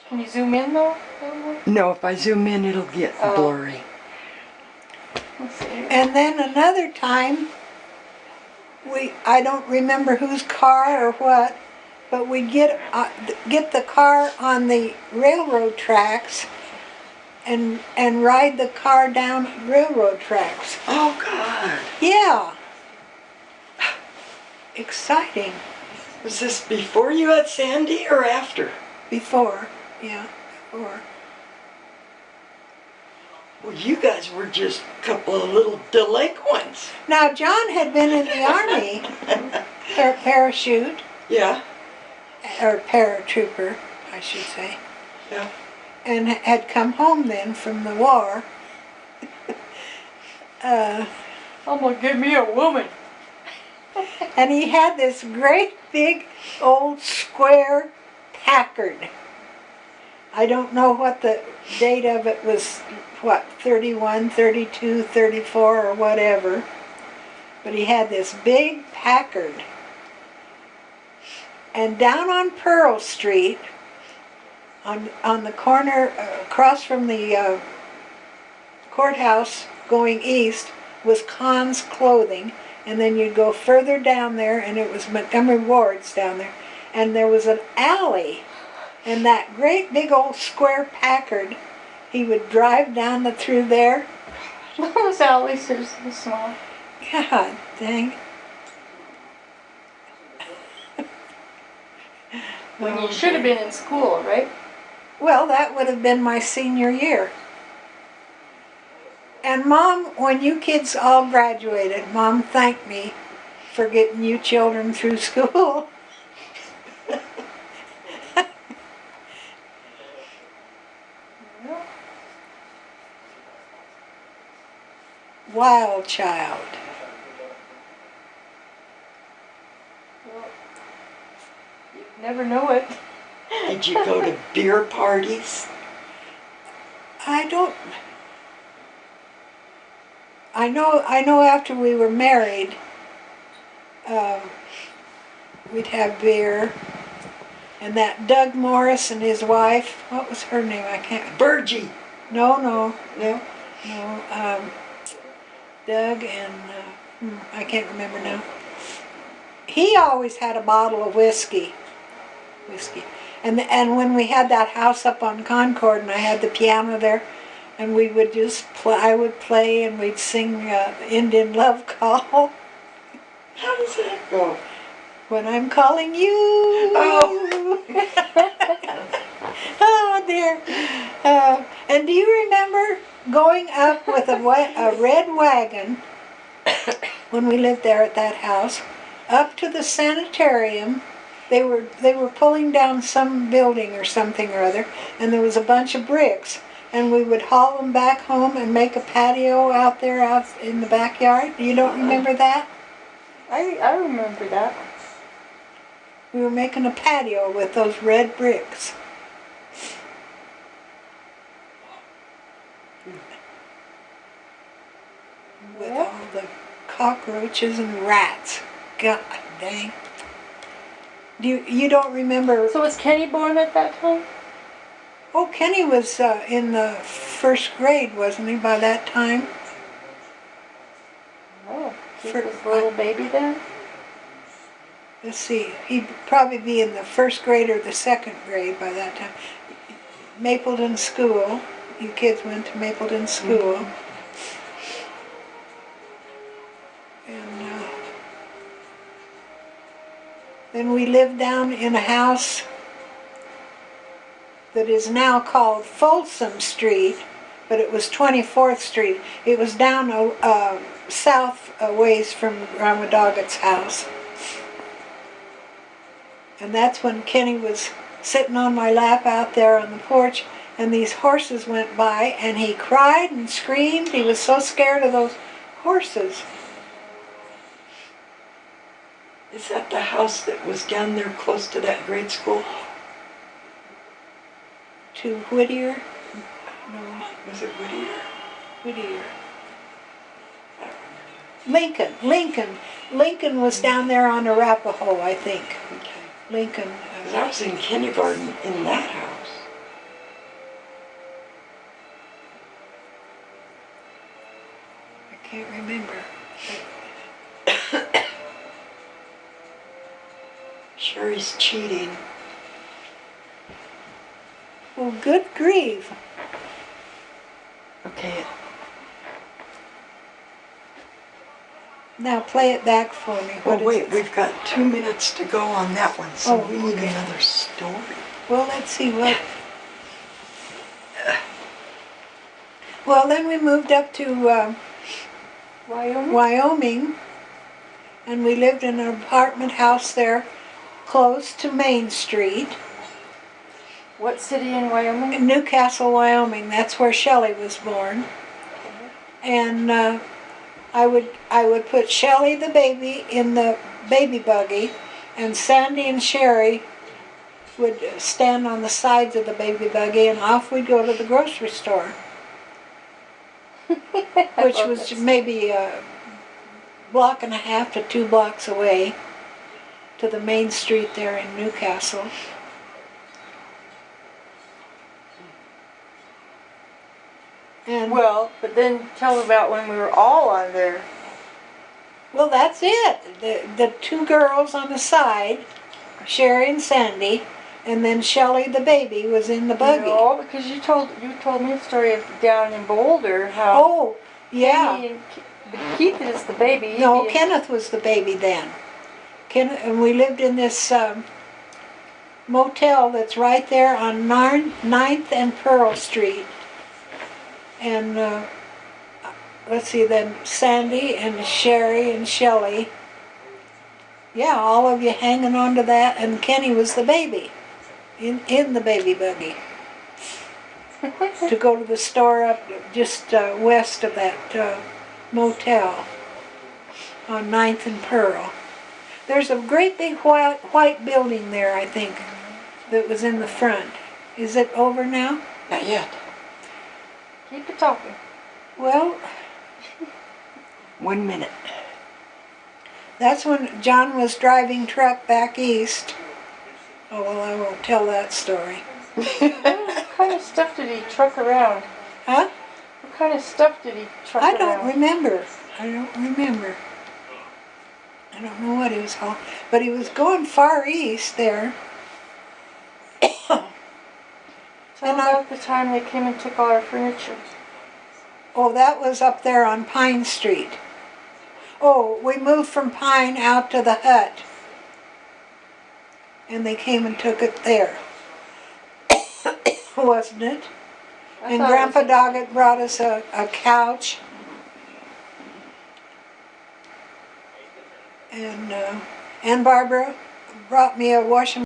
Can you zoom in though? No, if I zoom in, it'll get blurry. Let's see. And then another time, I don't remember whose car or what, but we get the car on the railroad tracks and ride the car down railroad tracks. Oh, God. Yeah. Exciting. Was this before you had Sandy or after? Before. Yeah, before. Well, you guys were just a couple of little delinquents. Now, John had been in the Army, parachute, Yeah, or paratrooper, I should say, yeah. and had come home then from the war. I'm gonna give me a woman. And he had this great big old square Packard. I don't know what the date of it was, what, 31, 32, 34 or whatever. But he had this big Packard. And down on Pearl Street, on the corner across from the courthouse going east, was Kahn's Clothing. And then you'd go further down there, and it was Montgomery Ward's down there. And there was an alley, and that great big old square Packard, he would drive down through there. Those alleys are so small. God dang. When you should have been in school, right? Well, that would have been my senior year. And Mom, when you kids all graduated, Mom thanked me for getting you children through school. Wild child. Well, you never know it. Did you go to beer parties? I know after we were married, we'd have beer. And that Doug Morris and his wife, what was her name? I can't. Virgie. No. No? Doug and, I can't remember now. He always had a bottle of whiskey. And when we had that house up on Concord and I had the piano there, and we would just I would play and we'd sing Indian Love Call. How does that go? When I'm calling you. Oh. Oh dear. And do you remember going up with a red wagon when we lived there at that house, up to the sanitarium? They were pulling down some building or something or other, and there was a bunch of bricks, and we would haul them back home and make a patio out there out in the backyard. You don't remember that? I remember that. We were making a patio with those red bricks. With all the cockroaches and rats. God dang. You don't remember? So was Kenny born at that time? Oh, Kenny was in the first grade, wasn't he, by that time? Oh, he was a little baby then? Let's see, he'd probably be in the first grade or the second grade by that time. Mapleton School. You kids went to Mapleton School. Mm-hmm. And then we lived down in a house that is now called Folsom Street, but it was 24th Street. It was down south a ways from Grandma Doggett's house. And that's when Kenny was sitting on my lap out there on the porch, and these horses went by, and he cried and screamed. He was so scared of those horses. Is that the house that was down there close to that grade school? To Whittier? No. Was it Whittier? Whittier. Lincoln was down there on Arapahoe, I think. Okay. Lincoln. Because I was in kindergarten in that house. Can't remember. Sherry's cheating. Well, good grief. Okay. Now play it back for me. Oh What is wait, it? we've got 2 minutes to go on that one, so Oh, we need okay. another story. Well, let's see what. Well, then we moved up to Wyoming? Wyoming, and we lived in an apartment house there close to Main Street What city in Wyoming? in Newcastle, Wyoming. That's where Shelley was born. And I would put Shelley the baby in the baby buggy, and Sandy and Sherry would stand on the sides of the baby buggy, and off we'd go to the grocery store, which was maybe a block and a half to 2 blocks away to the main street there in Newcastle. And Well, but then tell about when we were all on there. well, that's it. The 2 girls on the side, Sherry and Sandy, and then Shelley the baby was in the buggy. No, because you told me the story of down in Boulder how Oh, yeah. Kenny and Keith is the baby. he'd No, be in- Kenneth was the baby then. And we lived in this motel that's right there on 9th and Pearl Street. And let's see, then Sandy and Sherry and Shelley. Yeah, all of you hanging on to that, and Kenny was the baby in the baby buggy to go to the store up just west of that motel on 9th and Pearl. There's a great big white building there, I think, that was in the front. Is it over now? Not yet. Keep it talking. Well, 1 minute. that's when John was driving truck back east. Oh, well, I won't tell that story. What kind of stuff did he truck around? Huh? What kind of stuff did he truck I around? don't remember. I don't remember. I don't know what he was hauling. But he was going far east there. Tell about the time they came and took all our furniture. Oh, that was up there on Pine Street. Oh, we moved from Pine out to the hut. And they came and took it there. Wasn't it? I And thought it Grandpa was Doggett brought us a couch. And Barbara brought me a washing